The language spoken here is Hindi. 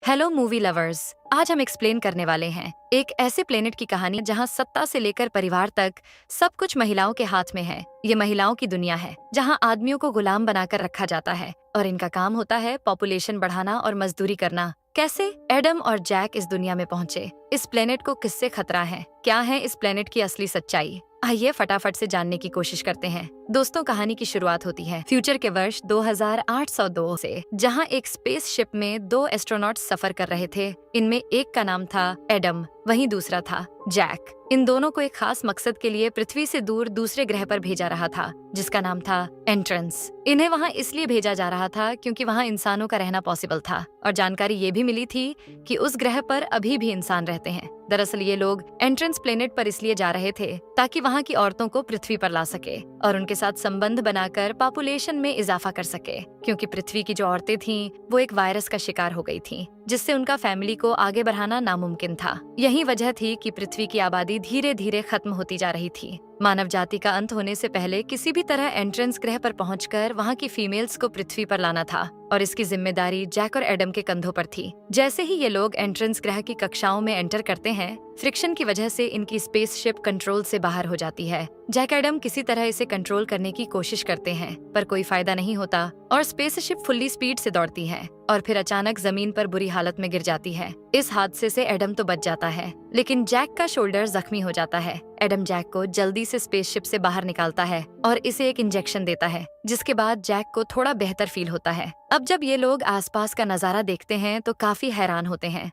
Hello movie lovers. आज हम एक्सप्लेन करने वाले हैं एक ऐसे प्लेनेट की कहानी जहां सत्ता से लेकर परिवार तक सब कुछ महिलाओं के हाथ में है। ये महिलाओं की दुनिया है जहां आदमियों को गुलाम बनाकर रखा जाता है और इनका काम होता है पॉपुलेशन बढ़ाना और मजदूरी करना। कैसे एडम और जैक इस दुनिया में पहुंचे, इस प्लेनेट को किससे खतरा है, क्या है इस प्लेनेट की असली सच्चाई, आइए फटाफट से जानने की कोशिश करते हैं। दोस्तों, कहानी की शुरुआत होती है फ्यूचर के वर्ष 2802 से, जहां एक स्पेसशिप में दो एस्ट्रोनॉट सफर कर रहे थे। इनमें एक का नाम था एडम, वहीं दूसरा था जैक। इन दोनों को एक खास मकसद के लिए पृथ्वी से दूर दूसरे ग्रह पर भेजा रहा था, जिसका नाम था एंट्रेंस। इन्हें वहां इसलिए भेजा जा रहा था क्योंकि वहां इंसानों का रहना पॉसिबल था और जानकारी ये भी मिली थी कि उस ग्रह पर अभी भी इंसान रहते हैं। दरअसल ये लोग एंट्रेंस प्लेनेट पर इसलिए जा रहे थे ताकि वहां की औरतों को पृथ्वी पर ला सके और उनके साथ संबंध बनाकर पॉपुलेशन में इजाफा कर सके, क्योंकि पृथ्वी की जो औरतें थीं वो एक वायरस का शिकार हो गई थीं, जिससे उनका फैमिली को आगे बढ़ाना नामुमकिन था। यही वजह थी कि पृथ्वी की आबादी धीरे धीरे खत्म होती जा रही थी। मानव जाति का अंत होने से पहले किसी भी तरह एंट्रेंस ग्रह पर पहुंचकर वहां की फीमेल्स को पृथ्वी पर लाना था और इसकी जिम्मेदारी जैक और एडम के कंधों पर थी। जैसे ही ये लोग एंट्रेंस ग्रह की कक्षाओं में एंटर करते हैं, फ्रिक्शन की वजह से इनकी स्पेसशिप कंट्रोल से बाहर हो जाती है। जैक एडम किसी तरह इसे कंट्रोल करने की कोशिश करते हैं, पर कोई फायदा नहीं होता और स्पेसशिप फुल्ली स्पीड से दौड़ती है और फिर अचानक जमीन पर बुरी हालत में गिर जाती है। इस हादसे से एडम तो बच जाता है, लेकिन जैक का शोल्डर जख्मी हो जाता है। एडम जैक को जल्दी से स्पेसशिप से बाहर निकालता है और इसे एक इंजेक्शन देता है, जिसके बाद जैक को थोड़ा बेहतर फील होता है। अब जब ये लोग आसपास का नजारा देखते हैं तो काफी हैरान होते हैं